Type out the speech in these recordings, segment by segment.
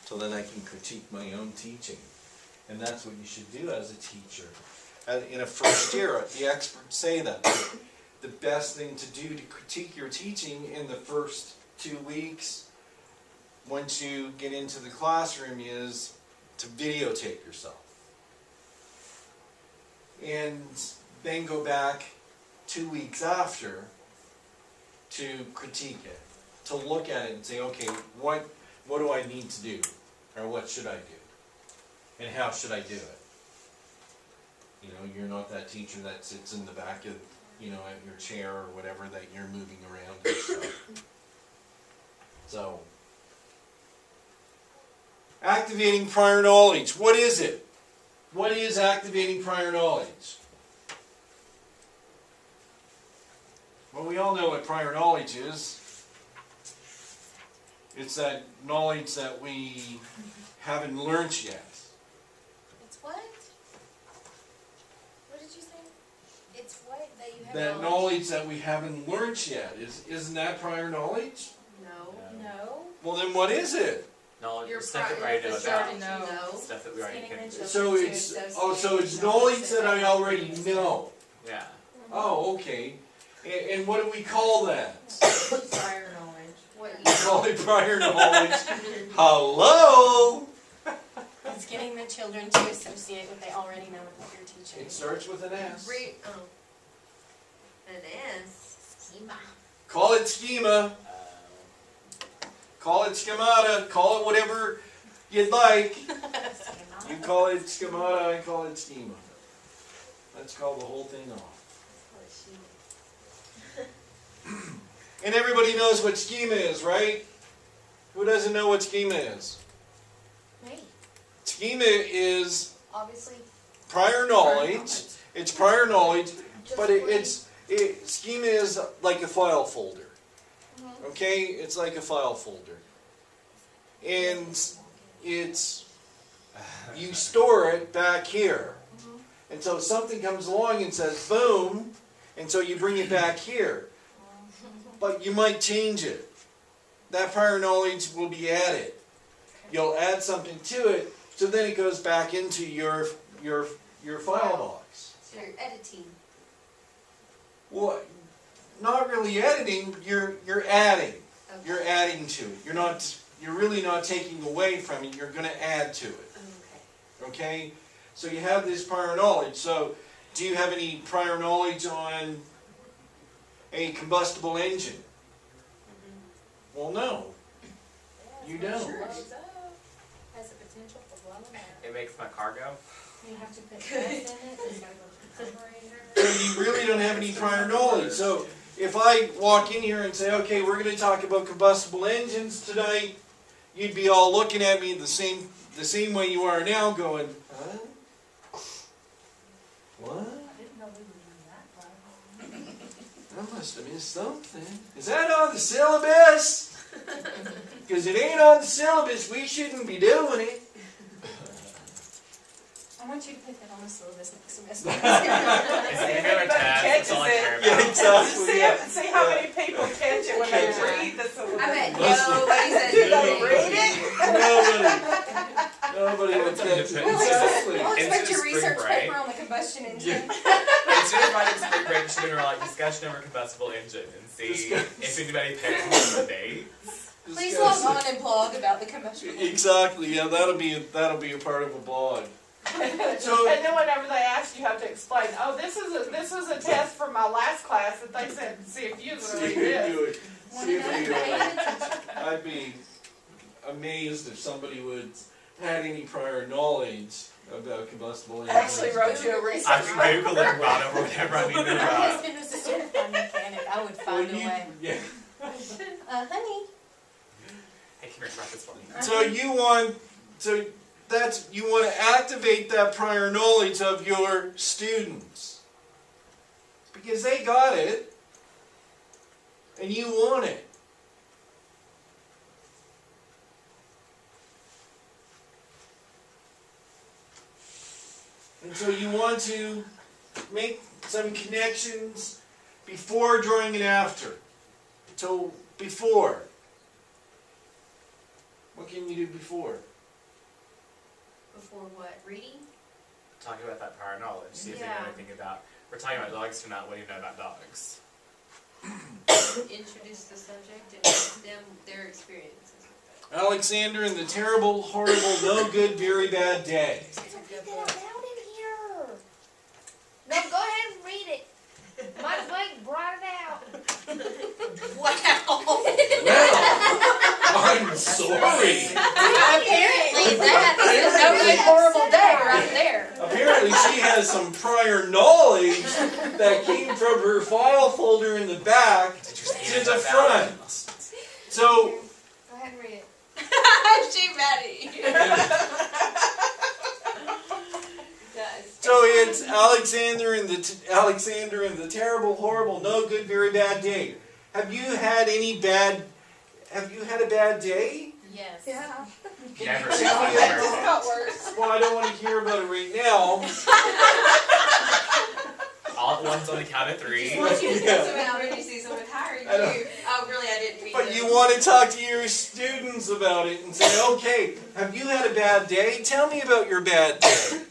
so then I can critique my own teaching. And that's what you should do as a teacher. In a first year, the experts say that the best thing to do to critique your teaching in the first 2 weeks, once you get into the classroom, is to videotape yourself. And then go back 2 weeks after to critique it, to look at it and say, okay, what do I need to do? Or what should I do? And how should I do it? You know, you're not that teacher that sits in the back of, you know, at your chair or whatever that you're moving around and stuff. So, activating prior knowledge. What is it? What is activating prior knowledge? Well, we all know what prior knowledge is. It's that knowledge that we haven't learned yet. It's what? What did you say? It's what that you have That knowledge that we haven't learned yet. Isn't that prior knowledge? No. No. Well, then what is it? Knowledge, Your stuff that we already know about. Stuff that we already can. So it's knowledge that I already know. Yeah. Oh, okay. And what do we call that? Prior knowledge. What We call it prior knowledge. Hello? It's getting the children to associate what they already know with what you're teaching. It starts with an S. An S. Schema. Call it schema. Call it schemata. Call it whatever you'd like. You call it schemata, I call it schema. Let's call the whole thing off. And everybody knows what schema is, right? Who doesn't know what schema is? Me. Schema is Obviously. prior knowledge. It's prior knowledge, but schema is like a file folder. Okay? It's like a file folder. And it's, you store it back here. And so something comes along and says, boom, and so you bring it back here. But you might change it. That prior knowledge will be added. You'll add something to it, so then it goes back into your file box. So you're editing. Well, not really editing, you're adding. Okay. You're adding to it. You're really not taking away from it, you're going to add to it. Okay. Okay? So you have this prior knowledge. So do you have any prior knowledge on a combustible engine? Well, no. You don't. Sure has the potential for blowing up. It makes my car go. You have to put gas in it. It's got to go to the carburetor. So you really don't have any prior knowledge. So if I walk in here and say, okay, we're going to talk about combustible engines tonight, you'd be all looking at me the same way you are now, going, huh? What? I didn't know we were doing that. I must have missed something. Is that on the syllabus? Because it ain't on the syllabus, we shouldn't be doing it. I want you to put that on the syllabus next semester. It's another test. That's all I care about. Yeah, exactly. See how many people catch it when they read the syllabus. I bet nobody says Do they read it? Nobody would catch it. We'll Exactly. expect your spring research break. paper on the combustion engine. Instead of writing spring break, she's gonna write discussion over combustible engine and see if anybody pays attention to the date. Please log on and blog about the combustion engine. Exactly, yeah, that'll be a part of a blog. So, And then whenever they ask, you have to explain, oh, this was a test from my last class that they said, see if you was going to read this. see if you do it. I'd be amazed if somebody would had any prior knowledge about combustible engines. I actually wrote you a research I can Google it about it or whatever I need to know My about. husband was a certified mechanic. I would find a way. Yeah. Honey. Hey, come here, write this for me. So you want to activate that prior knowledge of your students. Because they got it, and you want it. And so you want to make some connections before, during, and after. So before. What can you do before? Before what? Reading? Talking about that prior knowledge. See if they Yeah. know anything about. We're talking about dogs tonight. What do you know about dogs? Introduce the subject and ask them their experiences with it. Alexander and the Terrible, Horrible, No Good, Very Bad Day. That's a good Get one. that out in here. No, go ahead and read it. Might as well brought it out. Wow. Well, I'm sorry. Apparently that is a no good horrible day right there. Apparently she has some prior knowledge that came from her file folder in the back to the front. So, Go ahead and read it. She mad at you. so it's Alexander and the Terrible, Horrible, No Good, Very Bad Day. Have you had a bad day? Yes. Yeah. Never Can seen you tell me that. about- Got worse. Well, I don't want to hear about it right now. All at once on the count of three. Just want you to Yeah. tell someone how did you see someone hiring I know. you? Oh, really? I didn't mean But to. you want to talk to your students about it and say, okay, have you had a bad day? Tell me about your bad day.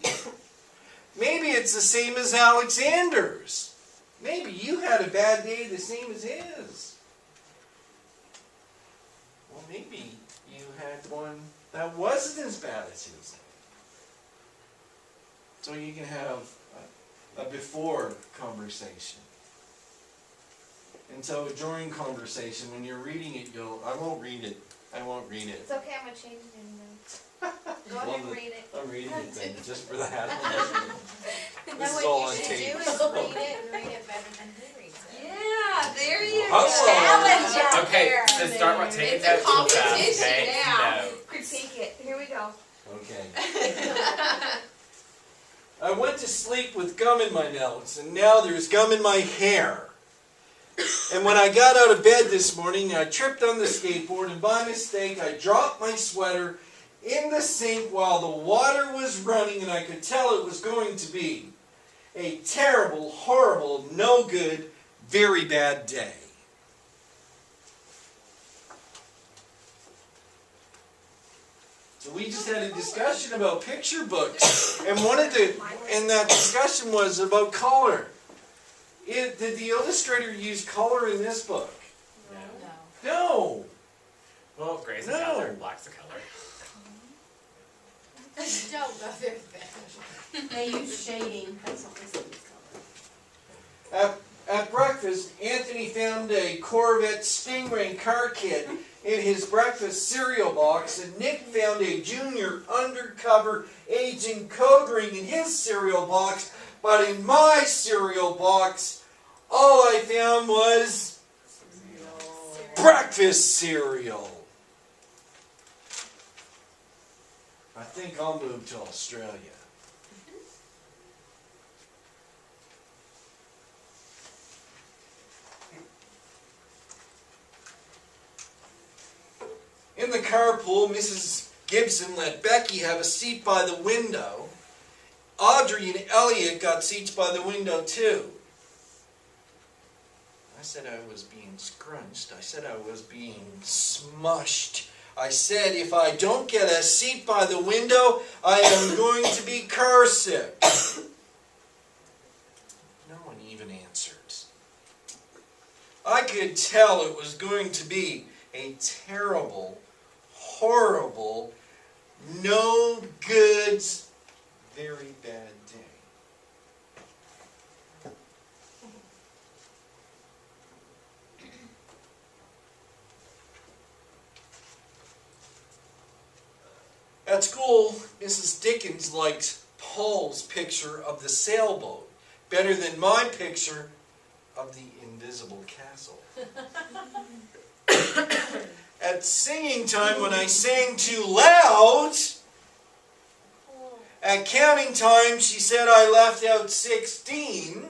Maybe it's the same as Alexander's. Maybe you had a bad day the same as his. Well, maybe you had one that wasn't as bad as his. So you can have a before conversation. And so during conversation, when you're reading it, I won't read it. It's okay, I'm going to change it in there. Go ahead and read it. I'm reading it then, just for that. And This is what all you on should tape. do is read it and read it better than who reads it. Yeah, there you Hello. go. Challenge out Okay, there. so start by taking It's a notes real fast. competition Take now. notes. Critique it. Here we go. Okay. I went to sleep with gum in my nose, and now there's gum in my hair. And when I got out of bed this morning, I tripped on the skateboard, and by mistake, I dropped my sweater in the sink while the water was running, and I could tell it was going to be a terrible, horrible, no good, very bad day. So we just had a discussion about picture books, and that discussion was about color. Did the illustrator use color in this book? No. No. Well, gray's the No. color, black's the color. Don't go there. They use shading. That's what this is called. At breakfast, Anthony found a Corvette Stingray car kit in his breakfast cereal box, and Nick found a junior undercover agent code ring in his cereal box. But in my cereal box, all I found was breakfast cereal. I think I'll move to Australia. In the carpool, Mrs. Gibson let Becky have a seat by the window. Audrey and Elliot got seats by the window too. I said I was being scrunched. I said I was being smushed. I said if I don't get a seat by the window, I am going to be car sick. No one even answered. I could tell it was going to be a terrible, horrible, no goods, very bad day. At school, Mrs. Dickens liked Paul's picture of the sailboat better than my picture of the invisible castle. At singing time, when I sang too loud, at counting time, she said I left out 16.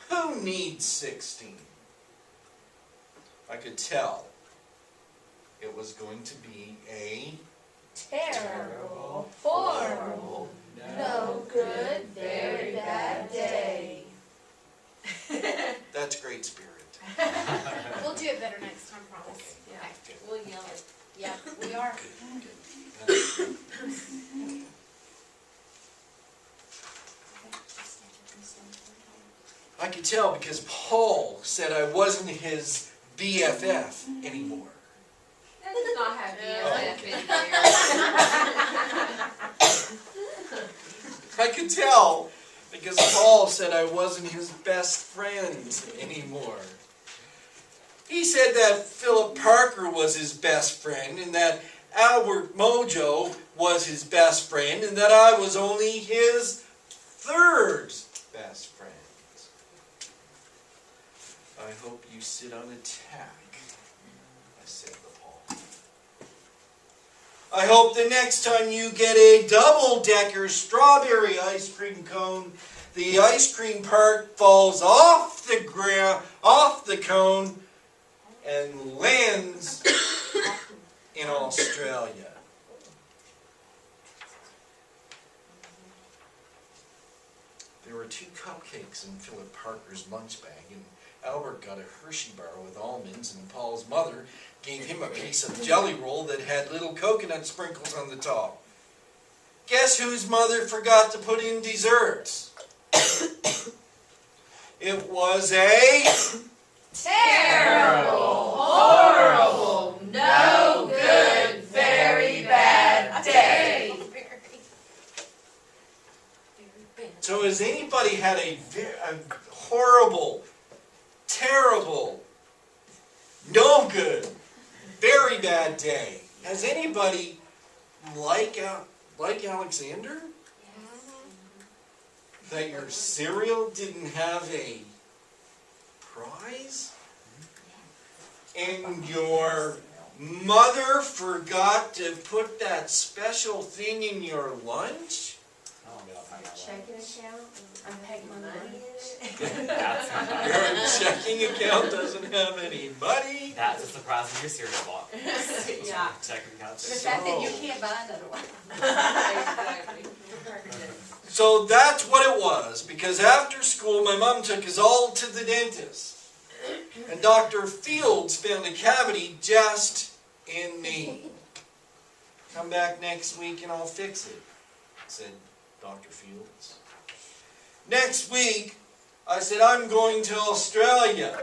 Who needs 16? I could tell it was going to be a Terrible, horrible, no good, very bad day. That's great spirit. We'll do it better next time, promise. Yeah. Okay. We'll yell it. Yep, we are. Good. could tell because Paul said I wasn't his BFF anymore. That does not have BFF in there. I could tell because Paul said I wasn't his best friend anymore. He said that Philip Parker was his best friend and that Albert Mojo was his best friend and that I was only his third best friend. I hope you sit on a tack, I said to Paul. I hope the next time you get a double-decker strawberry ice cream cone, the ice cream part falls off the ground, off the cone, and lands in Australia. There were 2 cupcakes in Philip Parker's lunch bag, and Albert got a Hershey bar with almonds, and Paul's mother gave him a piece of jelly roll that had little coconut sprinkles on the top. Guess whose mother forgot to put in desserts? It was a Terrible, horrible, no good, very bad day. So has anybody had a horrible, terrible, no good, very bad day? Has anybody like Alexander? That your cereal didn't have a prize? And your mother forgot to put that special thing in your lunch? Checking account, I'm paying my money. Your checking account doesn't have any money? That's a surprise in your cereal box. Yeah. Checking account. The fact that you can't buy another one. Exactly. So that's what it was, because after school my mom took us all to the dentist. And Dr. Fields found a cavity just in me. Come back next week and I'll fix it, said Dr. Fields. Next week, I said, I'm going to Australia.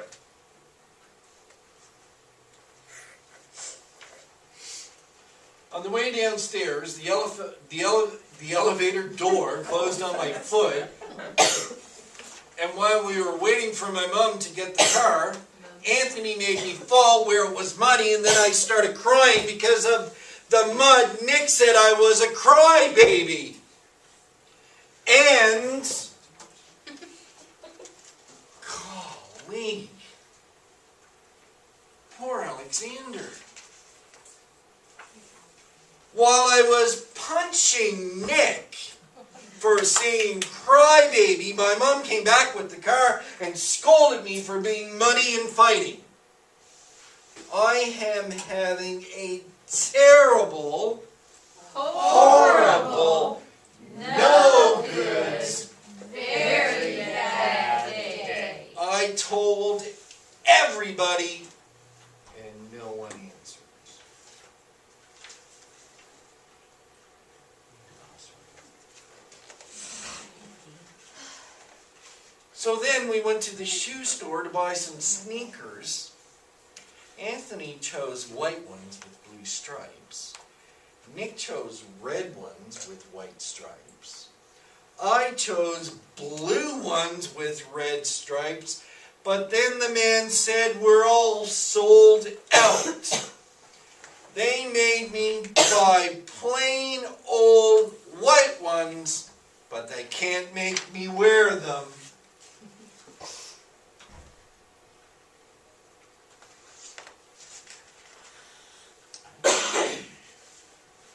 On the way downstairs, the elevator door closed on my foot. And while we were waiting for my mom to get the car, Anthony made me fall where it was muddy, and then I started crying because of the mud. Nick said I was a crybaby. And golly, poor Alexander. While I was punching Nick for saying crybaby, my mom came back with the car and scolded me for being muddy and fighting. I am having a terrible, horrible, no good, very bad day. I told everybody, and no one answered. So then we went to the shoe store to buy some sneakers. Anthony chose white ones with blue stripes. Nick chose red ones with white stripes. I chose blue ones with red stripes, but then the man said we're all sold out. They made me buy plain old white ones, but they can't make me wear them.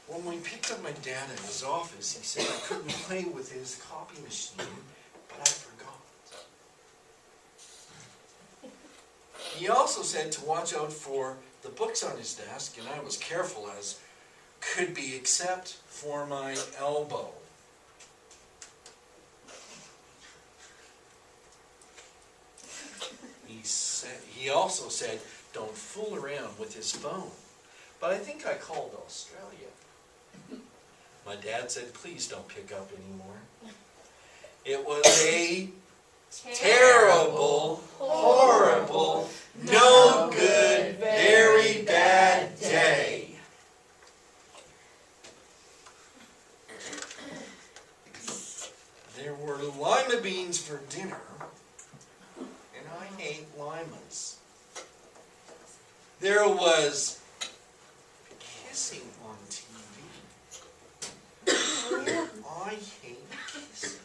When we picked up my dad at his office, he said I couldn't play with his copy machine, but I forgot. He also said to watch out for the books on his desk, and I was careful as could be except for my elbow. He also said don't fool around with his phone, but I think I called Australia. My dad said, please don't pick up anymore. It was a terrible, horrible, no good, very bad day. There were lima beans for dinner, and I hate limas. There was kissing on TV. I hate kissing.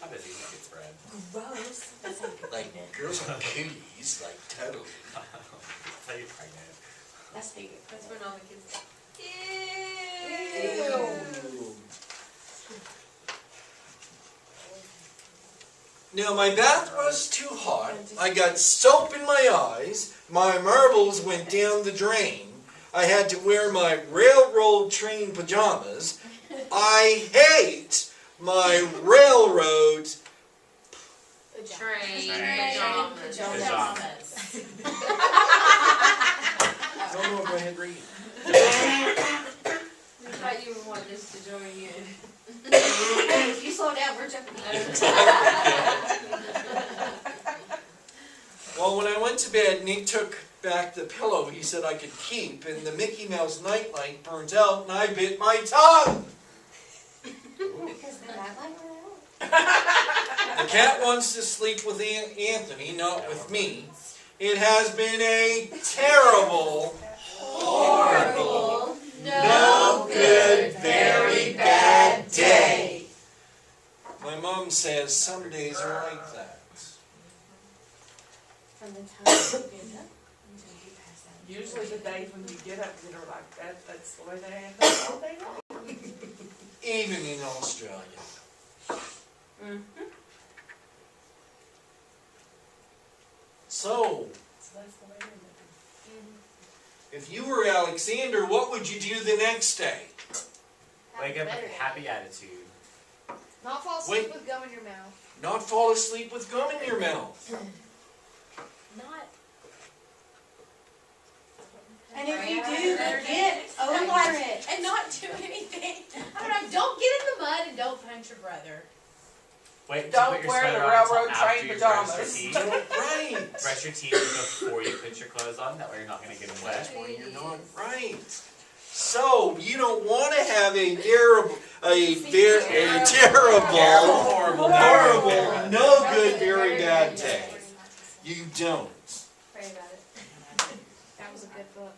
I bet these nuggets bread. Gross. That's like Like girls on cooties, like totally. That's how you're pregnant. That's how you get That's pregnant. when all the kids. Now my bath was too hot, I got soap in my eyes, my marbles went down the drain, I had to wear my railroad train pajamas, I hate my railroad Train. Pajamas. No, go ahead, read. We thought you wanted us to join in. If you slow down, we're jumping. Well, when I went to bed, Nick took back the pillow he said I could keep, and the Mickey Mouse nightlight burnt out, and I bit my tongue. Because the nightlight went out. The cat wants to sleep with Anthony, not with me. It has been a terrible, horrible, no good, very bad day. My mom says some days are like that. From the time you get up until you pass out. Usually the days when you get up that are like that, that's the way they end up all day long. Even in Australia. So, So that's the way they end up. if you were Alexander, what would you do the next day? Wake up with a happy attitude. Not fall asleep with gum in your mouth. Not fall asleep with gum in your mouth. Not. And if you do, get over it. And not do anything. I don't know, don't get in the mud and don't punch your brother. Wait, Don't put your wear sweater the on until railroad after train you pajamas. brush your teeth. Right. Brush your teeth before you put your clothes on. That way you're not going to get them wet. Well, you're not right. So, you don't want to have a terrible, horrible, no good, very bad day. You don't. Pray about it. That was a good book.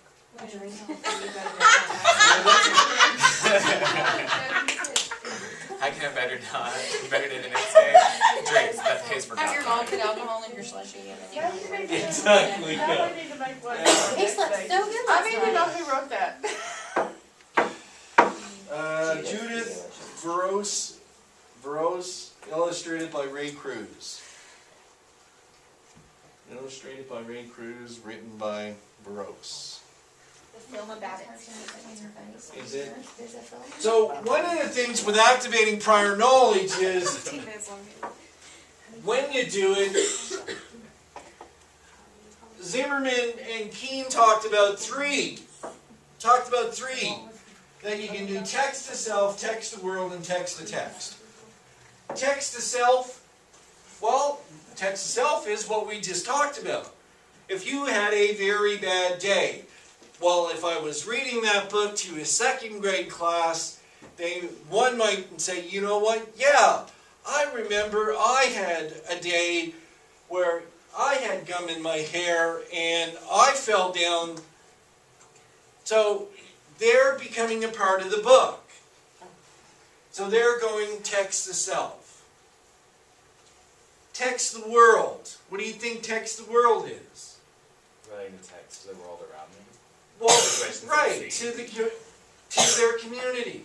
I can better not. You better do the next day. Drinks, that pays for Have your mom nothing. put alcohol in your slushie and then you Now you need to- Exactly, now yeah. they need to make one. He slept so good I last need to know night. who wrote that. Judith Veros, illustrated by Ray Cruz. Illustrated by Ray Cruz, written by Veros. The film about it. Is it? There's a film. So, one of the things with activating prior knowledge is 15 minutes long. when you do it, Zimmerman and Keene talked about three. That you can do text to self, text to world, and text to text. Text to self, well, text to self is what we just talked about. If you had a very bad day, well, if I was reading that book to a second grade class, one might say, you know what, yeah, I remember I had a day where I had gum in my hair and I fell down. So they're becoming a part of the book. So they're going text to self. Text the world. What do you think text the world is? Relating the text to the world around me. Well, Situations right, they see. to their community.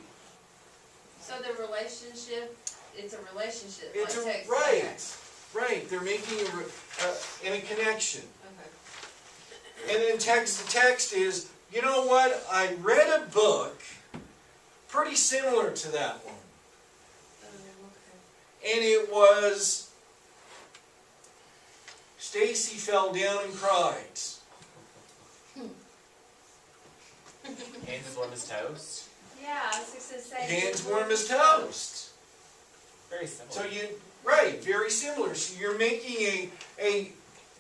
So the relationship, it's a relationship. It's like a, text. right. They're making a connection. Okay. And then text to text is, you know what? I read a book pretty similar to that one. Okay. And it was Stacy fell down and cried. Hands as warm as toast. Yeah, I was just gonna say. Hands warm as toast. Very simple. So Right, very similar. So you're making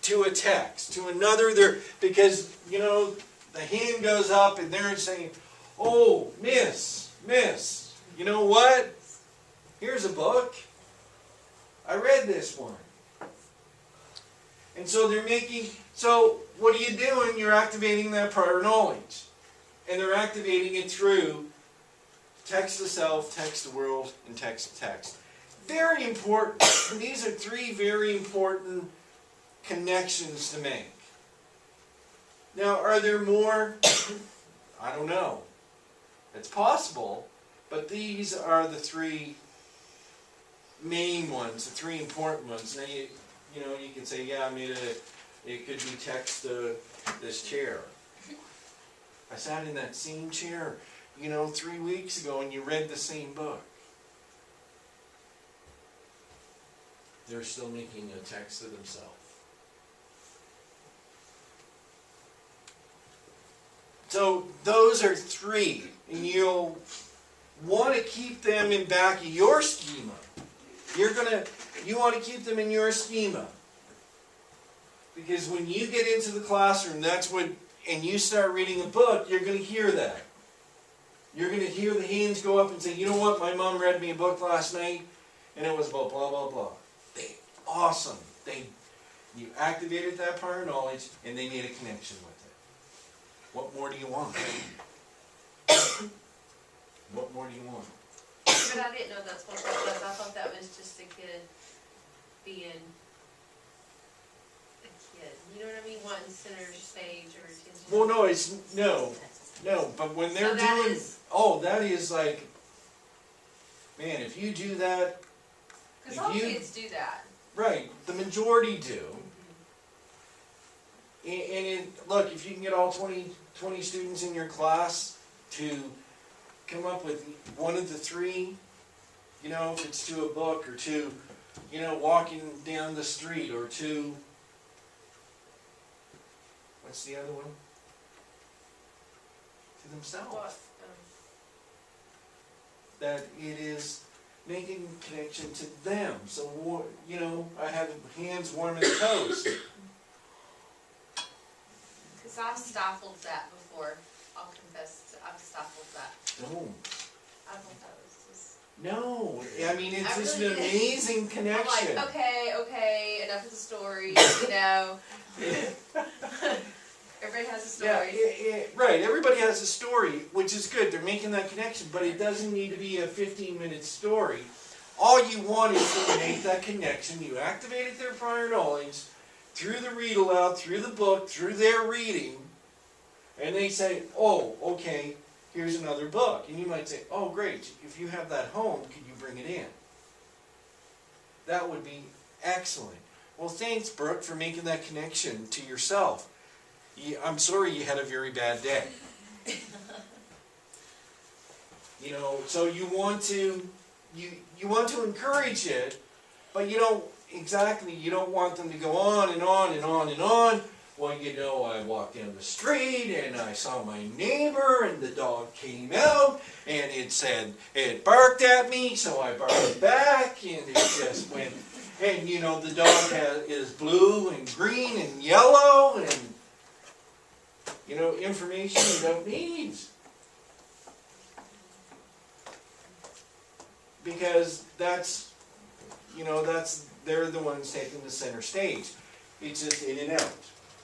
to a text, to another there, because, you know, the hand goes up and they're saying, oh, miss, you know what? Here's a book. I read this one. And so they're making, so what are you doing? You're activating that prior knowledge. And they're activating it through text to self, text to world, and text to text. Very important. These are three very important connections to make. Now, are there more? I don't know. It's possible, but these are the three main ones, the three important ones. Now, you know, you can say, yeah, I made it could be text to this chair. I sat in that same chair, you know, 3 weeks ago, and you read the same book. They're still making a text to themselves. So those are three, and you'll want to keep them in back of your schema. You want to keep them in your schema. Because when you get into the classroom, and you start reading a book, you're going to hear that. You're going to hear the hands go up and say, you know what, my mom read me a book last night, and it was about blah, blah, blah. Awesome. You activated that prior knowledge, and they made a connection with it. What more do you want? What more do you want? But I didn't know that's what that was. I thought that was just a kid being a kid. You know what I mean? Wanting center stage or attention. Well, no, but when they're doing, that is like, man, if you do that, because all kids do that. Right, the majority do. And look, if you can get all 20 students in your class to come up with one of the three, you know, if it's to a book, or to, you know, walking down the street, or to, what's the other one? To themselves. What? That it is making connection to them. So, you know, I have hands warm as toast. Because I've stifled that before. I'll confess, I've stifled that. No. I thought that was just... No, I mean, it's I just really an did. amazing connection. I'm like, okay, enough of the story, you know. Everybody has a story. Yeah, right, everybody has a story, which is good. They're making that connection, but it doesn't need to be a 15-minute story. All you want is to make that connection. You activated their prior knowledge through the read aloud, through the book, through their reading, and they say, oh, okay, here's another book. And you might say, oh, great, if you have that home, could you bring it in? That would be excellent. Well, thanks, Brooke, for making that connection to yourself. I'm sorry you had a very bad day. You know, so you want to encourage it, but you don't want them to go on and on and on and on. Well, you know, I walked down the street and I saw my neighbor and the dog came out and it barked at me, so I barked back, and it just went, and you know, the dog is blue and green and yellow, and you know, information you don't need. Because they're the ones taking the center stage. It's just in and out.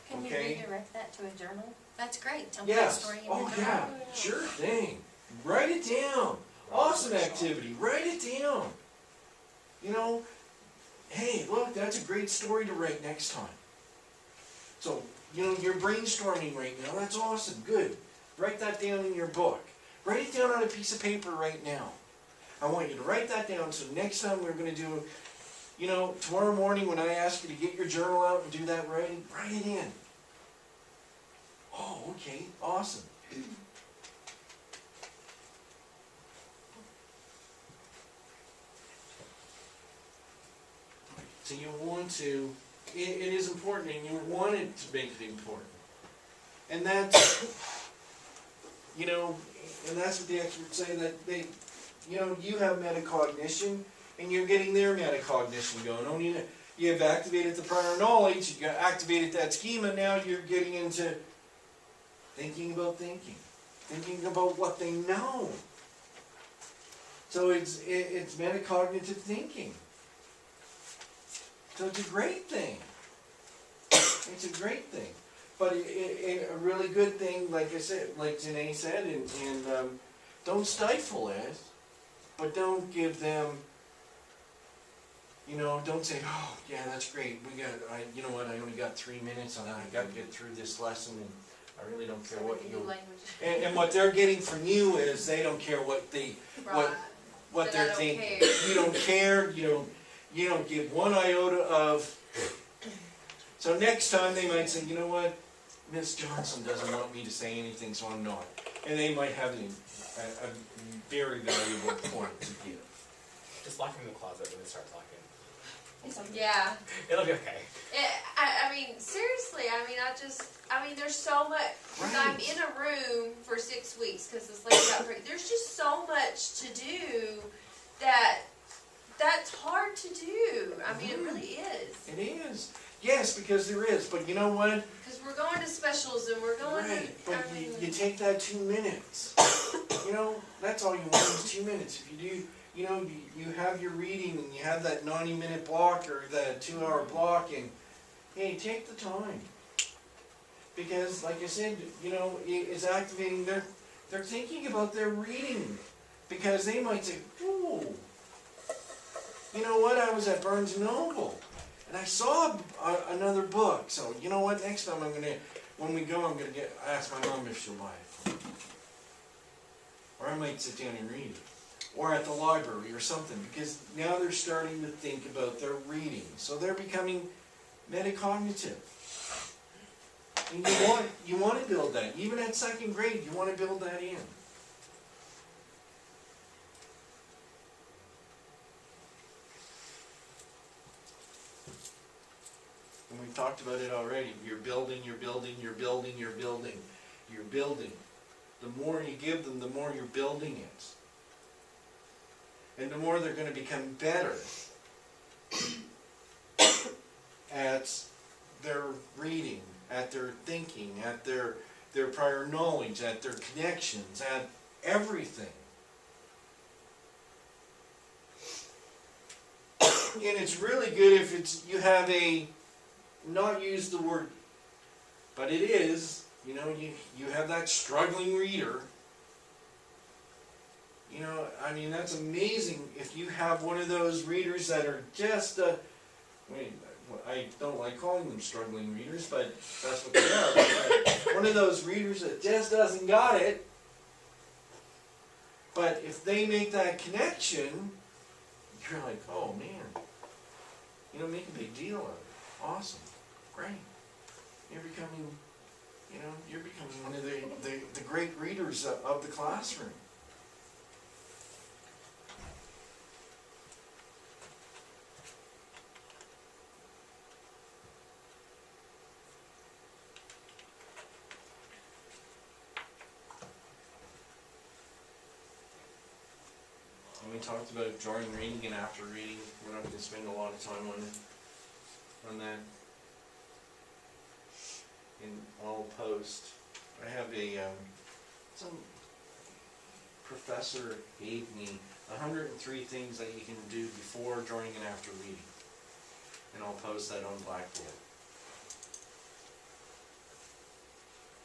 Can you Okay? redirect that to a journal? That's great. Tell me that Yes. story in your Oh, journal. yeah. Sure thing. Write it down. Awesome activity. Write it down. You know, hey, look, that's a great story to write next time. So, you know, you're brainstorming right now. That's awesome. Good. Write that down in your book. Write it down on a piece of paper right now. I want you to write that down, so next time we're going to do, you know, tomorrow morning when I ask you to get your journal out and do that writing, write it in. Oh, okay. Awesome. So you want to, it is important, and you want it to make it important. And that's, you know, and that's what the experts say, that they, you know, you have metacognition, and you're getting their metacognition going. Only you've activated the prior knowledge, you activated that schema, now you're getting into thinking about thinking. Thinking about what they know. So it's metacognitive thinking. So it's a great thing. It's a great thing. But a really good thing, like I said, like Janae said, and don't stifle it, but don't give them, you know, don't say, oh, yeah, that's great. You know what, I only got 3 minutes on that. I got to get through this lesson, and I really don't care what you. And what they're getting from you is they don't care what what they're thinking. You don't care. You don't give one iota of. So next time they might say, you know what, Miss Johnson doesn't want me to say anything, so I'm not. And they might have a very valuable point to give. Just lock him in the closet when they start talking. Yeah. It'll be okay. I mean, seriously, I mean, there's so much, because I'm in a room for 6 weeks, because this lady got pregnant. There's just so much to do that's hard to do. I mean, it really is. It is. Yes, because there is. But you know what? Because we're going to specials and we're going right. to... But I mean, you take that 2 minutes. You know, that's all you want is 2 minutes. If you do, you know, you have your reading and you have that 90-minute block or that 2-hour block, and hey, take the time. Because, like I said, you know, it's activating they're thinking about their reading. Because they might say, ooh, you know what, I was at Barnes & Noble. And I saw another book, so you know what? Next time when we go, I'm gonna ask my mom if she'll buy it. Or I might sit down and read it, or at the library or something, because now they're starting to think about their reading, so they're becoming metacognitive. And you want to build that, even at 2nd grade. You want to build that in. And we've talked about it already. You're building, you're building, you're building, you're building, you're building. The more you give them, the more you're building it. And the more they're going to become better at their reading, at their thinking, at their prior knowledge, at their connections, at everything. And it's really good if you have not use the word, but it is, you know, you have that struggling reader. You know, I mean, that's amazing if you have one of those readers that are just, I don't like calling them struggling readers, but that's what they are. One of those readers that just doesn't got it, but if they make that connection, you're like, oh man, you know, make a big deal of it. Awesome. Great. You're becoming one of the great readers of the classroom. And we talked about during reading and after reading. We're not going to spend a lot of time on that. And I'll post. I have some professor gave me 103 things that you can do before, during, and after reading. And I'll post that on Blackboard.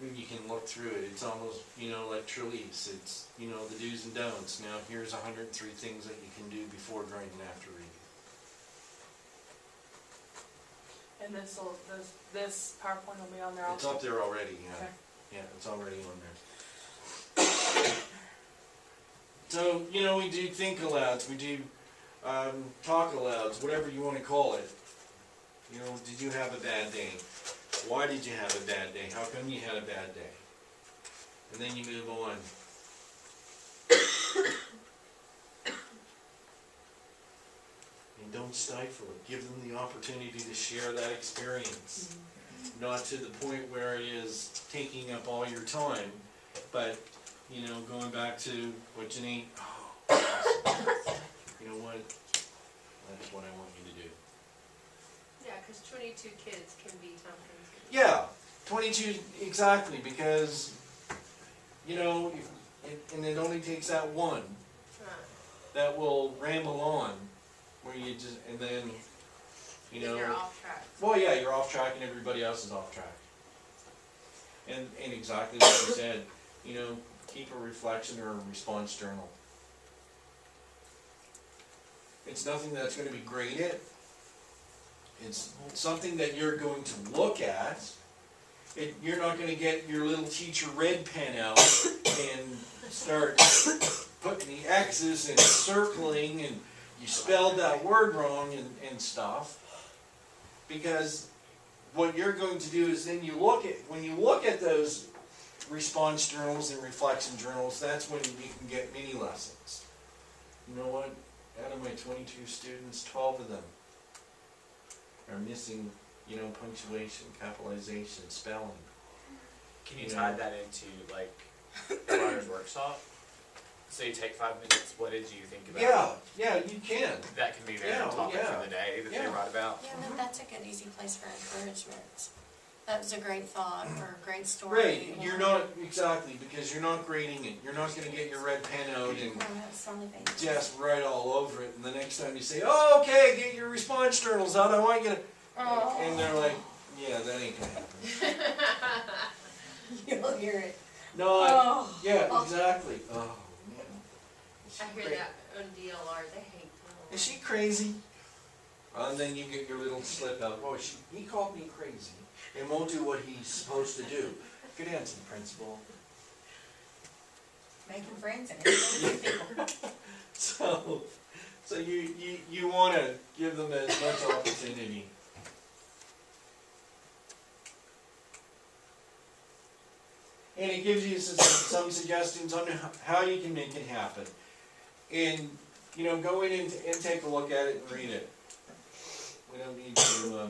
And you can look through it. It's almost, you know, like Trelease. It's, you know, the do's and don'ts. Now here's 103 things that you can do before, during, and after reading. And this PowerPoint will be on there also? It's up there already, yeah. Okay. Yeah, it's already on there. So, you know, we do think alouds, we do talk alouds, whatever you want to call it. You know, did you have a bad day? Why did you have a bad day? How come you had a bad day? And then you move on. And don't stifle it. Give them the opportunity to share that experience. Not to the point where it is taking up all your time, but, you know, going back to what Janine, oh, awesome. You know what, That's what I want you to do. Yeah, cause 22 kids can be something. Yeah, 22, exactly, because, you know, and it only takes that one that will ramble on, where you just, and then, you know. You're off track. Well, yeah, you're off track and everybody else is off track. And exactly what you said, you know, keep a reflection or a response journal. It's nothing that's going to be graded. It's something that you're going to look at. You're not going to get your little teacher red pen out and start putting the X's and circling and you spelled that word wrong and stuff. Because what you're going to do is then when you look at those response journals and reflection journals, that's when you can get mini lessons. You know what? Out of my 22 students, 12 of them are missing, you know, punctuation, capitalization, spelling. Can you tie that into like the writer's workshop? So you take 5 minutes, what did you think about? Yeah, you can. That can be their Yeah, topic yeah. for the day that they Yeah. write about. Yeah, but that's a good, easy place for encouragement. That was a great thought, or a great story. Great, you're not, exactly, because you're not grading it. You're not gonna get your red pen out and just write all over it, and the next time you say, oh, okay, get your response journals out, I want you to, Oh. and they're like, yeah, that ain't gonna happen. You'll hear it. No, Oh. yeah, exactly. Oh, man. Is she I hear cra- that on DLR, they hate DLR. Is she crazy? And then you get your little slip out, oh, he called me crazy, and won't do what he's supposed to do. Good answer, principal. Making friends and everything. So you want to give them as much opportunity. And it gives you some suggestions on how you can make it happen. And, you know, go in and take a look at it and read it. We don't need to,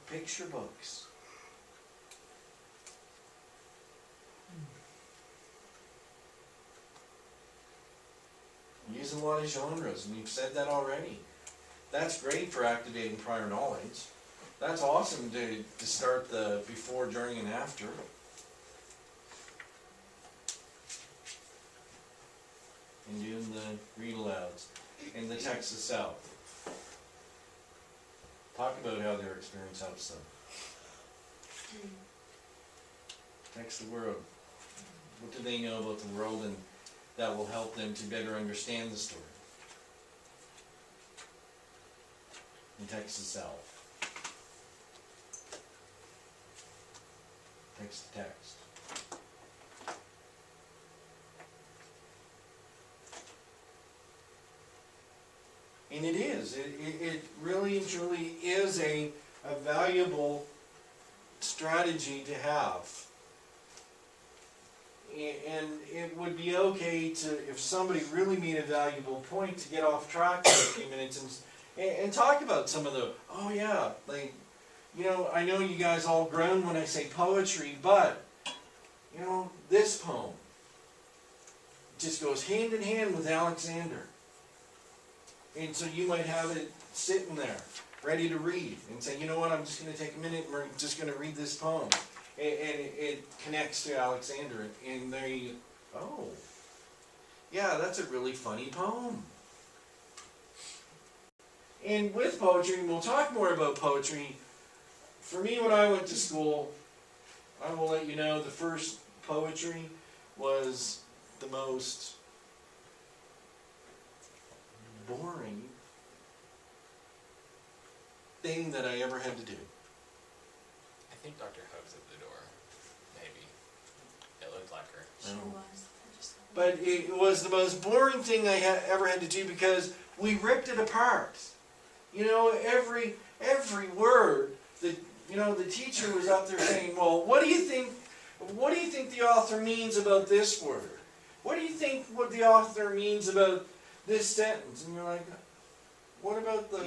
picture books. Use a lot of genres, and we've said that already. That's great for activating prior knowledge. That's awesome to start the before, during, and after. And doing the read alouds and the text itself. Talk about how their experience helps them. Text the world. What do they know about the world, and that will help them to better understand the story. And text itself. Text to text. And it is. It really and truly is a valuable strategy to have. And it would be okay to, if somebody really made a valuable point, to get off track for a few minutes and talk about some of the, oh yeah, like, you know, I know you guys all groan when I say poetry, but, you know, this poem just goes hand in hand with Alexander. And so you might have it sitting there, ready to read, and say, you know what, I'm just going to take a minute and we're just going to read this poem. And it connects to Alexander, and there you, oh, yeah, that's a really funny poem. And with poetry, and we'll talk more about poetry, for me when I went to school, I will let you know, the first poetry was the most boring thing that I ever had to do. I think Dr. Hope's at the door. Maybe. It looked like her. She Oh. was. But it was the most boring thing I ever had to do, because we ripped it apart. You know, every word that, you know, the teacher was up there saying, well, what do you think the author means about this word? What do you think what the author means about this sentence? And you're like, what about the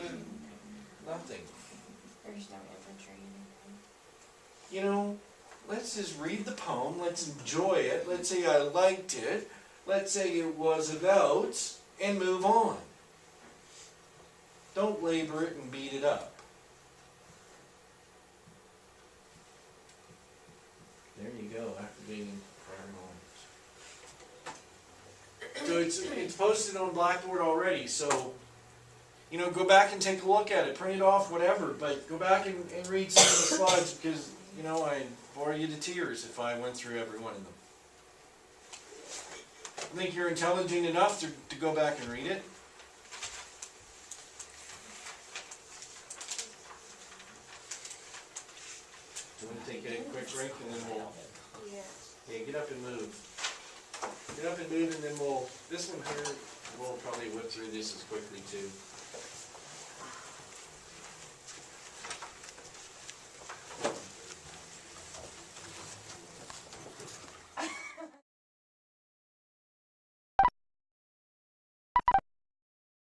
nothing? There's no infantry in anything. You know, let's just read the poem, let's enjoy it, let's say I liked it, let's say it was about, and move on. Don't labor it and beat it up. There you go, activating prior knowledge. So it's posted on Blackboard already, so, you know, go back and take a look at it, print it off, whatever, but go back and read some of the slides, because, you know, I'd bore you to tears if I went through every one of them. I think you're intelligent enough to go back and read it. Do you want to take a quick break and then we'll, yeah, get up and move. Get up and move and then we'll, this one here, we'll probably whip through this as quickly too.